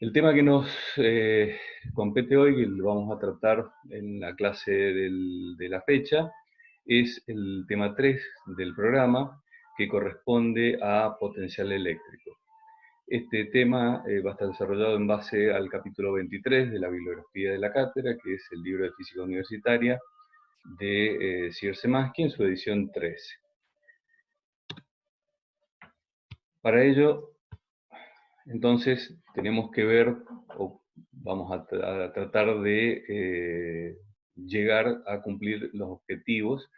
El tema que nos compete hoy, que lo vamos a tratar en la clase de la fecha, es el tema 3 del programa, que corresponde a potencial eléctrico. Este tema va a estar desarrollado en base al capítulo 23 de la bibliografía de la cátedra, que es el libro de física universitaria de Sir Szymanski en su edición 13. Para ello, entonces, tenemos que ver, o vamos a tratar de llegar a cumplir los objetivos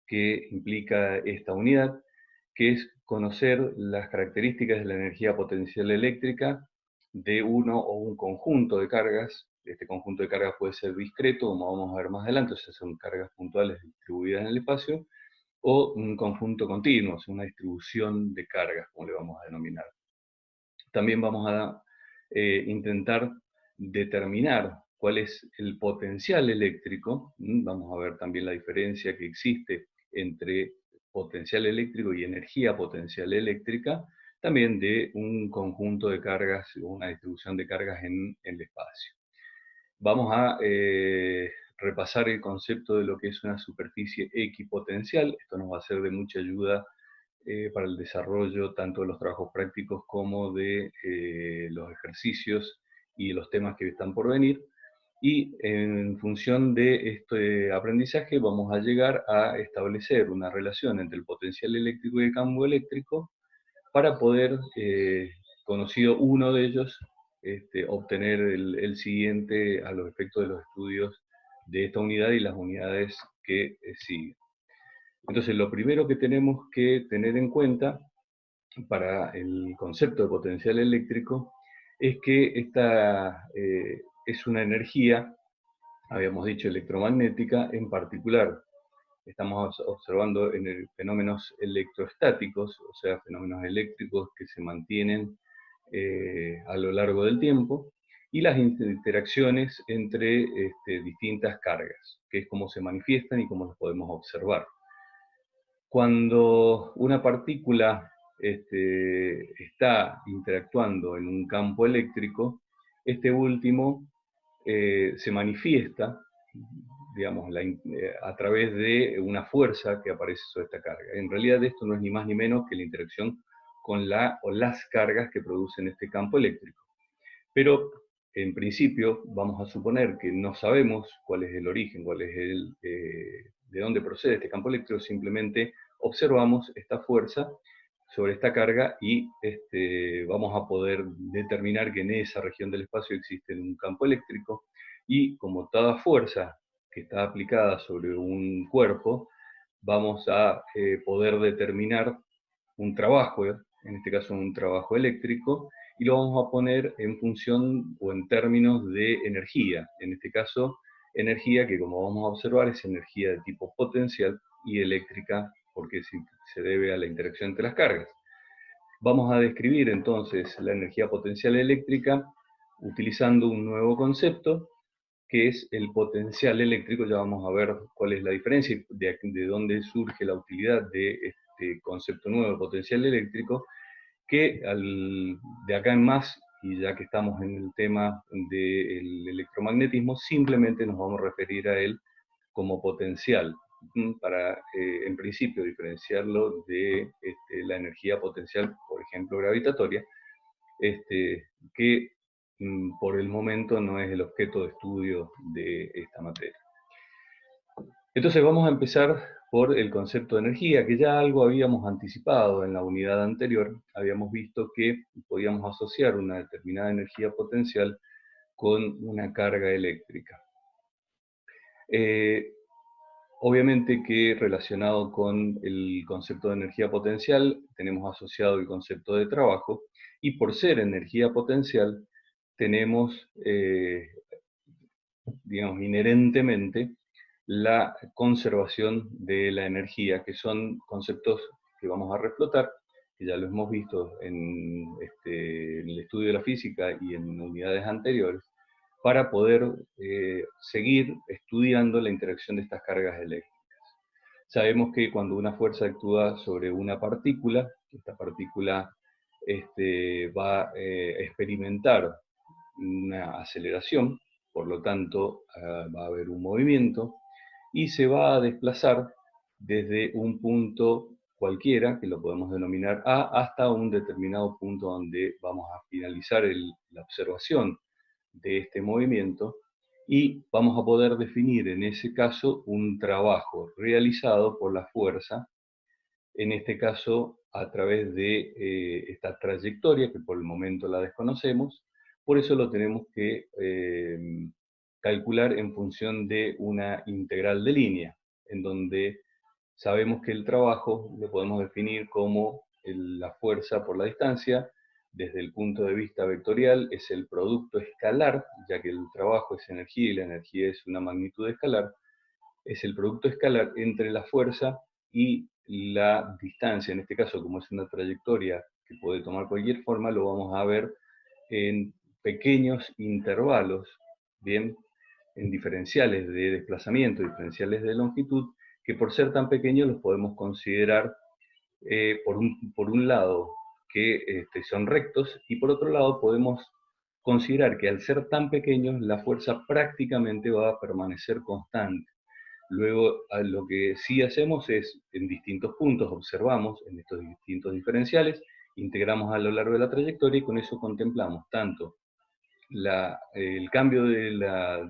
que implica esta unidad, que es conocer las características de la energía potencial eléctrica de uno o un conjunto de cargas. Este conjunto de cargas puede ser discreto, como vamos a ver más adelante, o sea, son cargas puntuales distribuidas en el espacio, o un conjunto continuo, o sea, una distribución de cargas, como le vamos a denominar. También vamos a intentar determinar cuál es el potencial eléctrico. Vamos a ver también la diferencia que existe entre potencial eléctrico y energía potencial eléctrica, también de un conjunto de cargas o una distribución de cargas en el espacio. Vamos a repasar el concepto de lo que es una superficie equipotencial. Esto nos va a ser de mucha ayuda para el desarrollo tanto de los trabajos prácticos como de los ejercicios y los temas que están por venir. Y en función de este aprendizaje vamos a llegar a establecer una relación entre el potencial eléctrico y el campo eléctrico para poder, conocido uno de ellos, obtener el siguiente a los efectos de los estudios de esta unidad y las unidades que siguen. Entonces, lo primero que tenemos que tener en cuenta para el concepto de potencial eléctrico es que esta es una energía, habíamos dicho electromagnética, en particular. Estamos observando fenómenos electrostáticos, o sea, fenómenos eléctricos que se mantienen a lo largo del tiempo, y las interacciones entre distintas cargas, que es cómo se manifiestan y cómo las podemos observar. Cuando una partícula está interactuando en un campo eléctrico, este último se manifiesta, digamos, a través de una fuerza que aparece sobre esta carga. En realidad esto no es ni más ni menos que la interacción con la o las cargas que producen este campo eléctrico. Pero en principio vamos a suponer que no sabemos cuál es el origen, de dónde procede este campo eléctrico, simplemente observamos esta fuerza sobre esta carga y vamos a poder determinar que en esa región del espacio existe un campo eléctrico, y como toda fuerza que está aplicada sobre un cuerpo, vamos a poder determinar un trabajo, en este caso un trabajo eléctrico, y lo vamos a poner en función o en términos de energía. En este caso, energía que, como vamos a observar, es energía de tipo potencial y eléctrica, porque se debe a la interacción entre las cargas. Vamos a describir entonces la energía potencial eléctrica utilizando un nuevo concepto, que es el potencial eléctrico. Ya vamos a ver cuál es la diferencia, de dónde surge la utilidad de este concepto nuevo de potencial eléctrico, que de acá en más, y ya que estamos en el tema del electromagnetismo, simplemente nos vamos a referir a él como potencial, para, en principio, diferenciarlo de la energía potencial, por ejemplo, gravitatoria, que por el momento no es el objeto de estudio de esta materia. Entonces vamos a empezar por el concepto de energía, que ya algo habíamos anticipado en la unidad anterior. Habíamos visto que podíamos asociar una determinada energía potencial con una carga eléctrica. Obviamente que relacionado con el concepto de energía potencial tenemos asociado el concepto de trabajo, y por ser energía potencial tenemos, digamos, inherentemente la conservación de la energía, que son conceptos que vamos a reflotar, que ya lo hemos visto en el estudio de la física y en unidades anteriores, para poder seguir estudiando la interacción de estas cargas eléctricas. Sabemos que cuando una fuerza actúa sobre una partícula, esta partícula va a experimentar una aceleración, por lo tanto va a haber un movimiento, y se va a desplazar desde un punto cualquiera, que lo podemos denominar A, hasta un determinado punto donde vamos a finalizar la observación de este movimiento, y vamos a poder definir en ese caso un trabajo realizado por la fuerza, en este caso a través de esta trayectoria, que por el momento la desconocemos. Por eso lo tenemos que calcular en función de una integral de línea, en donde sabemos que el trabajo lo podemos definir como la fuerza por la distancia. Desde el punto de vista vectorial es el producto escalar, ya que el trabajo es energía y la energía es una magnitud escalar. Es el producto escalar entre la fuerza y la distancia. En este caso, como es una trayectoria que puede tomar cualquier forma, lo vamos a ver en pequeños intervalos, bien, en diferenciales de desplazamiento, diferenciales de longitud, que por ser tan pequeños los podemos considerar por un lado que son rectos, y por otro lado podemos considerar que al ser tan pequeños la fuerza prácticamente va a permanecer constante. Luego, lo que sí hacemos es, en distintos puntos, observamos en estos distintos diferenciales, integramos a lo largo de la trayectoria, y con eso contemplamos tanto el cambio de la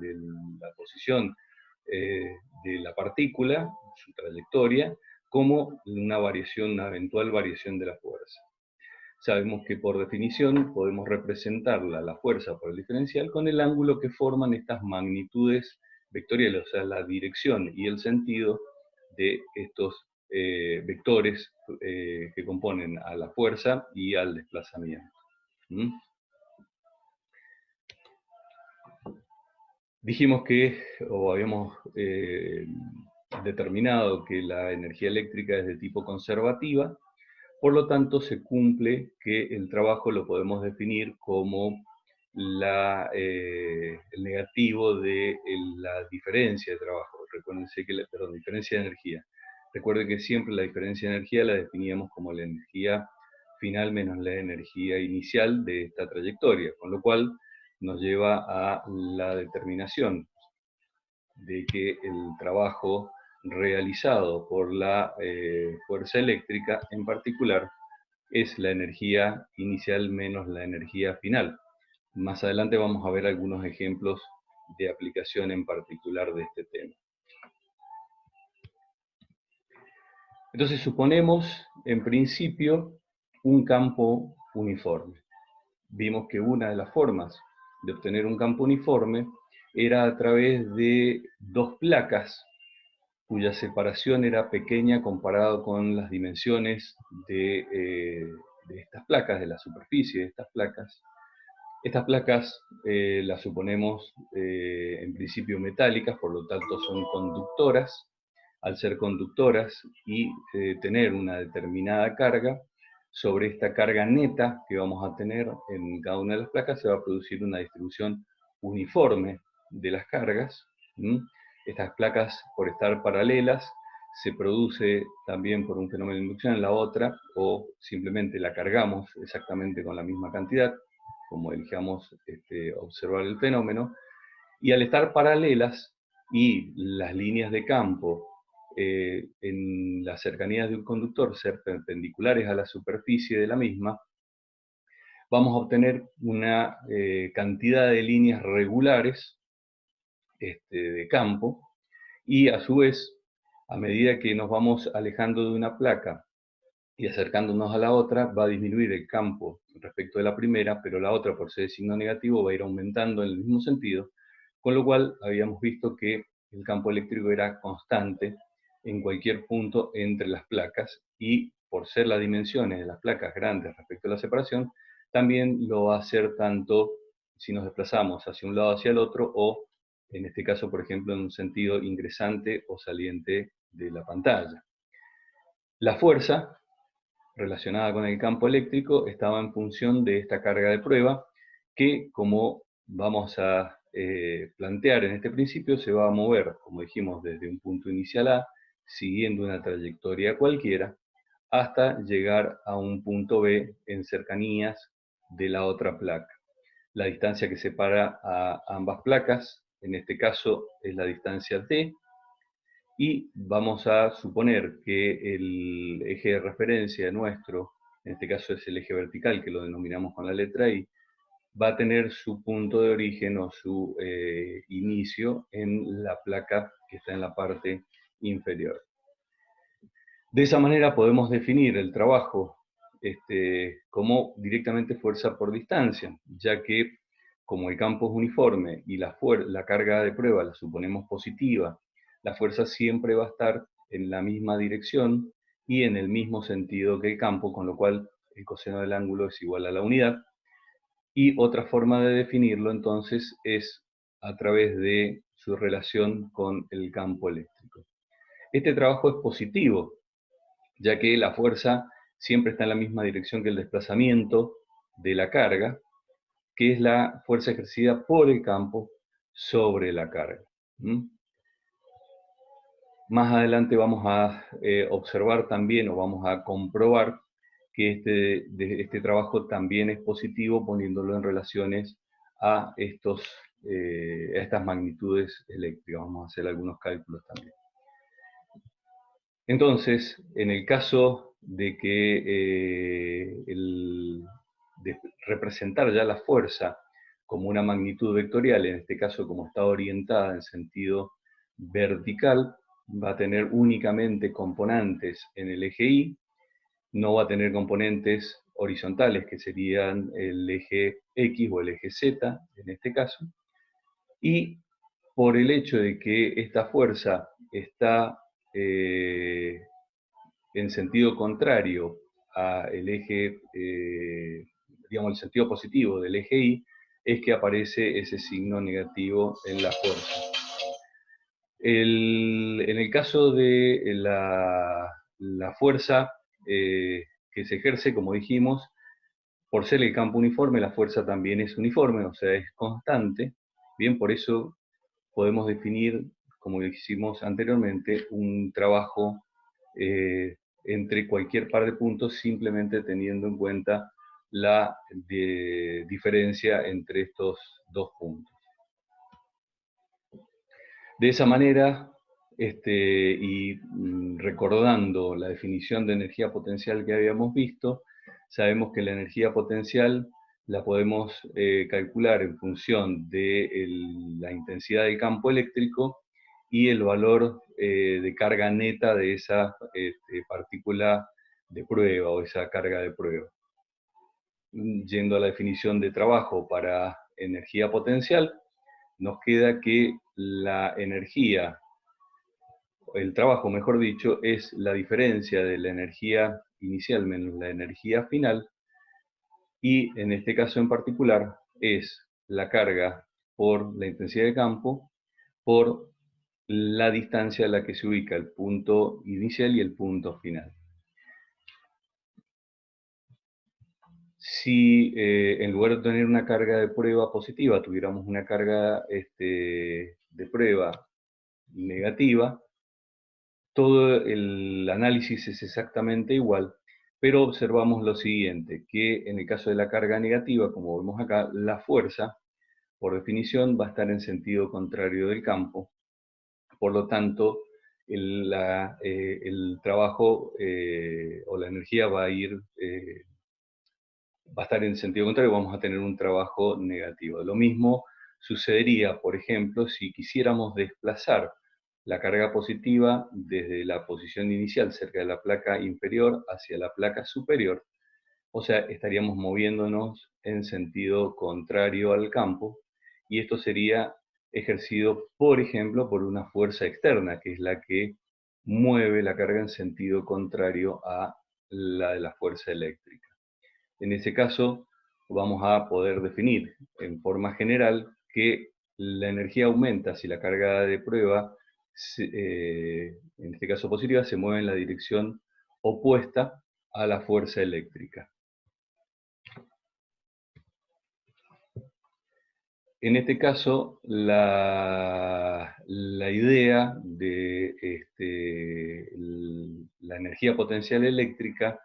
posición de la partícula, su trayectoria, como una variación, una eventual variación de la fuerza. Sabemos que por definición podemos representar la fuerza por el diferencial con el ángulo que forman estas magnitudes vectoriales, o sea, la dirección y el sentido de estos vectores que componen a la fuerza y al desplazamiento. ¿Mm? Dijimos que, o habíamos determinado que la energía eléctrica es de tipo conservativa. Por lo tanto, se cumple que el trabajo lo podemos definir como el negativo de la diferencia de trabajo. Recuérdense que, perdón, diferencia de energía. Recuerden que siempre la diferencia de energía la definíamos como la energía final menos la energía inicial de esta trayectoria, con lo cual nos lleva a la determinación de que el trabajo realizado por la fuerza eléctrica en particular es la energía inicial menos la energía final. Más adelante vamos a ver algunos ejemplos de aplicación en particular de este tema. Entonces suponemos, en principio, un campo uniforme. Vimos que una de las formas de obtener un campo uniforme era a través de dos placas cuya separación era pequeña comparado con las dimensiones de estas placas, de la superficie de estas placas. Estas placas las suponemos en principio metálicas, por lo tanto son conductoras. Al ser conductoras y tener una determinada carga, sobre esta carga neta que vamos a tener en cada una de las placas se va a producir una distribución uniforme de las cargas. Estas placas, por estar paralelas, se produce también por un fenómeno de inducción en la otra, o simplemente la cargamos exactamente con la misma cantidad, como elijamos observar el fenómeno, y al estar paralelas y las líneas de campo en las cercanías de un conductor ser perpendiculares a la superficie de la misma, vamos a obtener una cantidad de líneas regulares de campo, y a su vez, a medida que nos vamos alejando de una placa y acercándonos a la otra, va a disminuir el campo respecto de la primera, pero la otra, por ser de signo negativo, va a ir aumentando en el mismo sentido, con lo cual habíamos visto que el campo eléctrico era constante en cualquier punto entre las placas, y por ser las dimensiones de las placas grandes respecto a la separación, también lo va a hacer tanto si nos desplazamos hacia un lado o hacia el otro, o en este caso, por ejemplo, en un sentido ingresante o saliente de la pantalla. La fuerza relacionada con el campo eléctrico estaba en función de esta carga de prueba, que, como vamos a plantear en este principio, se va a mover, como dijimos, desde un punto inicial A, siguiendo una trayectoria cualquiera, hasta llegar a un punto B en cercanías de la otra placa. la distancia que separa a ambas placas, en este caso es la distancia t, y vamos a suponer que el eje de referencia nuestro, en este caso es el eje vertical, que lo denominamos con la letra I, va a tener su punto de origen o su inicio en la placa que está en la parte inferior. De esa manera podemos definir el trabajo como directamente fuerza por distancia, ya que como el campo es uniforme y la carga de prueba la suponemos positiva, la fuerza siempre va a estar en la misma dirección y en el mismo sentido que el campo, con lo cual el coseno del ángulo es igual a la unidad. Y otra forma de definirlo entonces es a través de su relación con el campo eléctrico. Este trabajo es positivo, ya que la fuerza siempre está en la misma dirección que el desplazamiento de la carga, que es la fuerza ejercida por el campo sobre la carga. Más adelante vamos a observar también, o vamos a comprobar, que este trabajo también es positivo poniéndolo en relaciones a estas magnitudes eléctricas. Vamos a hacer algunos cálculos también. Entonces, en el caso de que de representar ya la fuerza como una magnitud vectorial, en este caso como está orientada en sentido vertical, va a tener únicamente componentes en el eje Y, no va a tener componentes horizontales, que serían el eje X o el eje Z, en este caso, y por el hecho de que esta fuerza está en sentido contrario al eje, digamos, el sentido positivo del eje Y, es que aparece ese signo negativo en la fuerza. En el caso de la fuerza que se ejerce, como dijimos, por ser el campo uniforme, la fuerza también es uniforme, o sea, es constante. Bien, por eso podemos definir, como dijimos anteriormente, un trabajo entre cualquier par de puntos, simplemente teniendo en cuenta la diferencia entre estos dos puntos. De esa manera, y recordando la definición de energía potencial que habíamos visto, sabemos que la energía potencial la podemos calcular en función de la intensidad del campo eléctrico y el valor de carga neta de esa partícula de prueba o esa carga de prueba. Yendo a la definición de trabajo para energía potencial, nos queda que la energía, el trabajo mejor dicho, es la diferencia de la energía inicial menos la energía final, y en este caso en particular es la carga por la intensidad de campo por la distancia a la que se ubica el punto inicial y el punto final. Si en lugar de tener una carga de prueba positiva tuviéramos una carga de prueba negativa, todo el análisis es exactamente igual, pero observamos lo siguiente, que en el caso de la carga negativa, como vemos acá, la fuerza, por definición, va a estar en sentido contrario del campo. Por lo tanto, el trabajo o la energía va a estar en sentido contrario, vamos a tener un trabajo negativo. Lo mismo sucedería, por ejemplo, si quisiéramos desplazar la carga positiva desde la posición inicial cerca de la placa inferior hacia la placa superior. O sea, estaríamos moviéndonos en sentido contrario al campo, y esto sería ejercido, por ejemplo, por una fuerza externa, que es la que mueve la carga en sentido contrario a la de la fuerza eléctrica. En ese caso, vamos a poder definir en forma general que la energía aumenta si la carga de prueba, en este caso positiva, se mueve en la dirección opuesta a la fuerza eléctrica. En este caso, la idea de la energía potencial eléctrica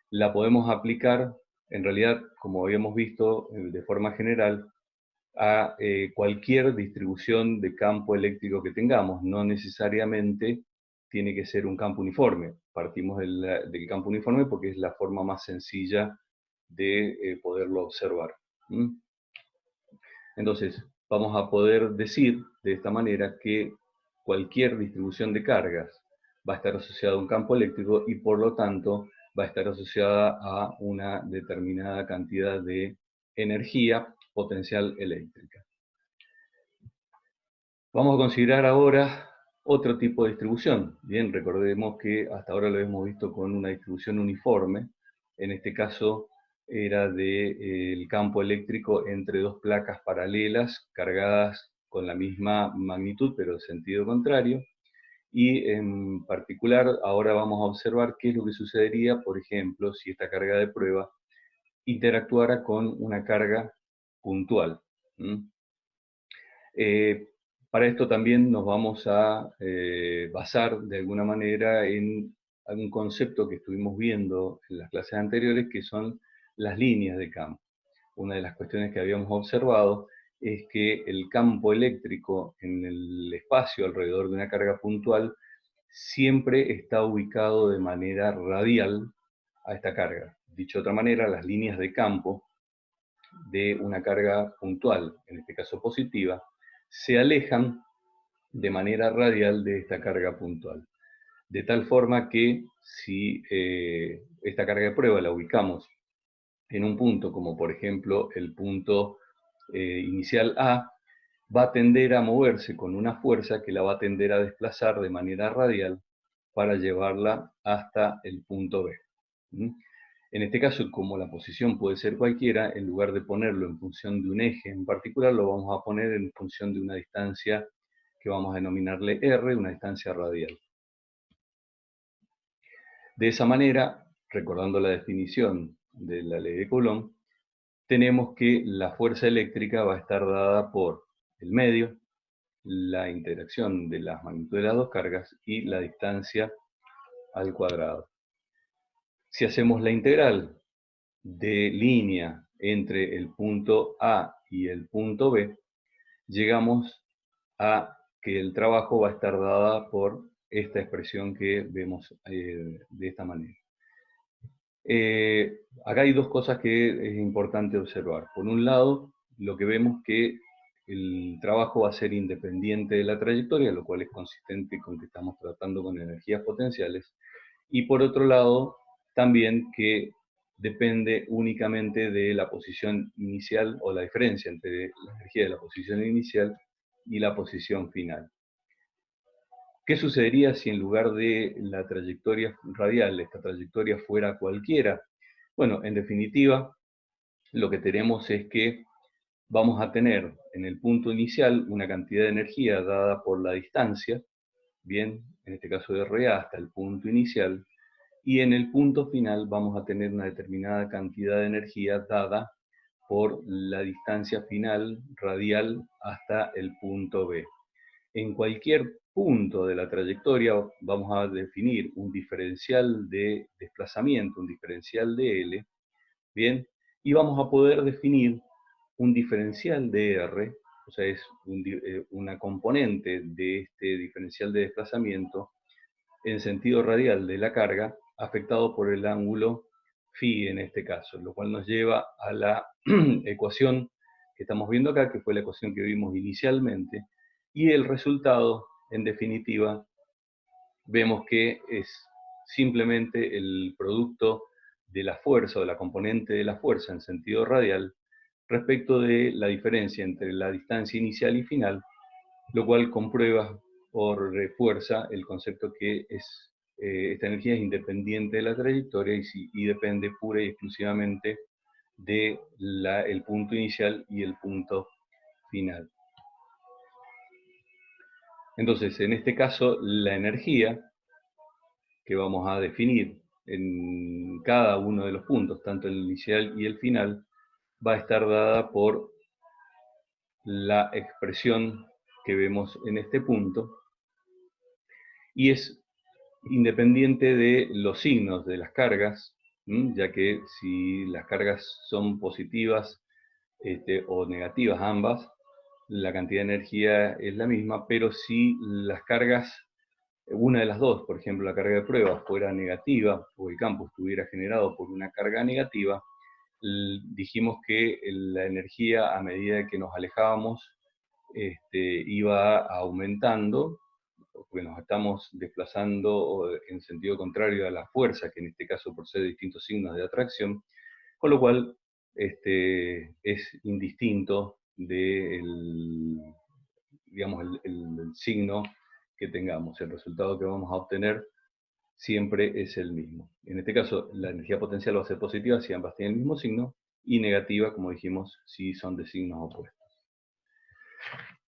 la podemos aplicar en realidad, como habíamos visto de forma general, a cualquier distribución de campo eléctrico que tengamos. No necesariamente tiene que ser un campo uniforme. Partimos del campo uniforme porque es la forma más sencilla de poderlo observar. ¿Mm? Entonces, vamos a poder decir de esta manera que cualquier distribución de cargas va a estar asociada a un campo eléctrico y por lo tanto va a estar asociada a una determinada cantidad de energía potencial eléctrica. Vamos a considerar ahora otro tipo de distribución. Bien, recordemos que hasta ahora lo hemos visto con una distribución uniforme. En este caso era del campo eléctrico entre dos placas paralelas cargadas con la misma magnitud, pero en sentido contrario. Y en particular ahora vamos a observar qué es lo que sucedería, por ejemplo, si esta carga de prueba interactuara con una carga puntual. ¿Mm? Para esto también nos vamos a basar de alguna manera en algún concepto que estuvimos viendo en las clases anteriores, que son las líneas de campo. Una de las cuestiones que habíamos observado es que el campo eléctrico en el espacio alrededor de una carga puntual siempre está ubicado de manera radial a esta carga. Dicho de otra manera, las líneas de campo de una carga puntual, en este caso positiva, se alejan de manera radial de esta carga puntual. De tal forma que si esta carga de prueba la ubicamos en un punto como por ejemplo el punto inicial A, va a tender a moverse con una fuerza que la va a tender a desplazar de manera radial para llevarla hasta el punto B. ¿Mm? En este caso, como la posición puede ser cualquiera, en lugar de ponerlo en función de un eje en particular, lo vamos a poner en función de una distancia que vamos a denominarle R, una distancia radial. De esa manera, recordando la definición de la ley de Coulomb, tenemos que la fuerza eléctrica va a estar dada por el medio, la interacción de las magnitudes de las dos cargas y la distancia al cuadrado. Si hacemos la integral de línea entre el punto A y el punto B, llegamos a que el trabajo va a estar dada por esta expresión que vemos de esta manera. Acá hay dos cosas que es importante observar. Por un lado, lo que vemos que el trabajo va a ser independiente de la trayectoria, lo cual es consistente con que estamos tratando con energías potenciales. Y por otro lado, también que depende únicamente de la posición inicial o la diferencia entre la energía de la posición inicial y la posición final. ¿Qué sucedería si en lugar de la trayectoria radial, esta trayectoria fuera cualquiera? Bueno, en definitiva, lo que tenemos es que vamos a tener en el punto inicial una cantidad de energía dada por la distancia, bien, en este caso de RA hasta el punto inicial, y en el punto final vamos a tener una determinada cantidad de energía dada por la distancia final radial hasta el punto B. En cualquier punto de la trayectoria vamos a definir un diferencial de desplazamiento, un diferencial de L, ¿bien? Y vamos a poder definir un diferencial de R, o sea, es una componente de este diferencial de desplazamiento en sentido radial de la carga, afectado por el ángulo phi en este caso, lo cual nos lleva a la ecuación que estamos viendo acá, que fue la ecuación que vimos inicialmente, y el resultado, en definitiva, vemos que es simplemente el producto de la fuerza o la componente de la fuerza en sentido radial respecto de la diferencia entre la distancia inicial y final, lo cual comprueba por fuerza el concepto que esta energía es independiente de la trayectoria y depende pura y exclusivamente del punto inicial y el punto final. Entonces, en este caso, la energía que vamos a definir en cada uno de los puntos, tanto el inicial y el final, va a estar dada por la expresión que vemos en este punto, y es independiente de los signos de las cargas ya que si las cargas son positivas o negativas ambas, la cantidad de energía es la misma, pero si las cargas, una de las dos, por ejemplo, la carga de prueba fuera negativa o el campo estuviera generado por una carga negativa, dijimos que la energía a medida que nos alejábamos iba aumentando, porque nos estamos desplazando en sentido contrario a la fuerza, que en este caso por ser distintos signos de atracción, con lo cual es indistinto del, digamos, el signo que tengamos. El resultado que vamos a obtener siempre es el mismo. En este caso, la energía potencial va a ser positiva si ambas tienen el mismo signo, y negativa, como dijimos, si son de signos opuestos.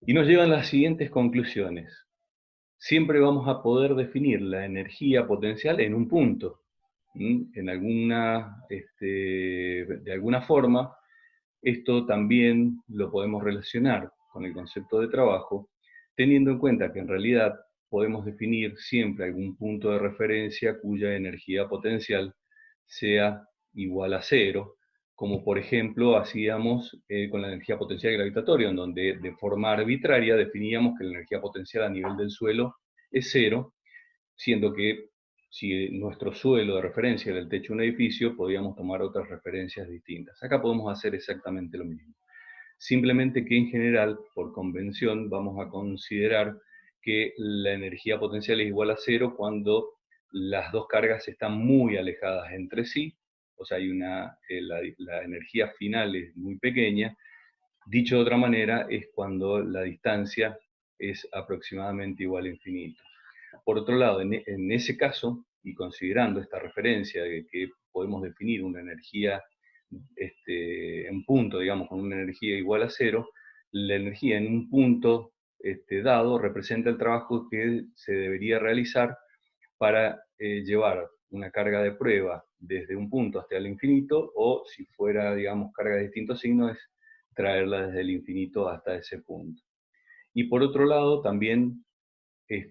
Y nos llevan las siguientes conclusiones. Siempre vamos a poder definir la energía potencial en un punto. En alguna, de alguna forma, esto también lo podemos relacionar con el concepto de trabajo, teniendo en cuenta que en realidad podemos definir siempre algún punto de referencia cuya energía potencial sea igual a cero, como por ejemplo hacíamos con la energía potencial gravitatoria, en donde de forma arbitraria definíamos que la energía potencial a nivel del suelo es cero, siendo que si nuestro suelo de referencia era el techo de un edificio, podíamos tomar otras referencias distintas. Acá podemos hacer exactamente lo mismo. Simplemente que en general, por convención, vamos a considerar que la energía potencial es igual a cero cuando las dos cargas están muy alejadas entre sí, o sea, la energía final es muy pequeña. Dicho de otra manera, es cuando la distancia es aproximadamente igual a infinito. Por otro lado, en ese caso, y considerando esta referencia de que podemos definir una energía en punto, digamos, con una energía igual a cero, la energía en un punto dado representa el trabajo que se debería realizar para llevar una carga de prueba desde un punto hasta el infinito, o si fuera, digamos, carga de distintos signos, es traerla desde el infinito hasta ese punto. Y por otro lado, también,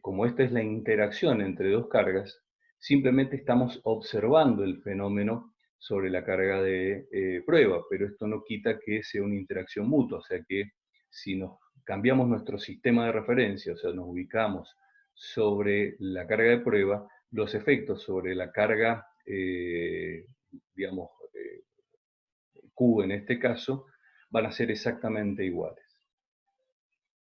como esta es la interacción entre dos cargas, simplemente estamos observando el fenómeno sobre la carga de prueba, pero esto no quita que sea una interacción mutua, o sea que si nos cambiamos nuestro sistema de referencia, o sea, nos ubicamos sobre la carga de prueba, los efectos sobre la carga, digamos, Q en este caso, van a ser exactamente iguales.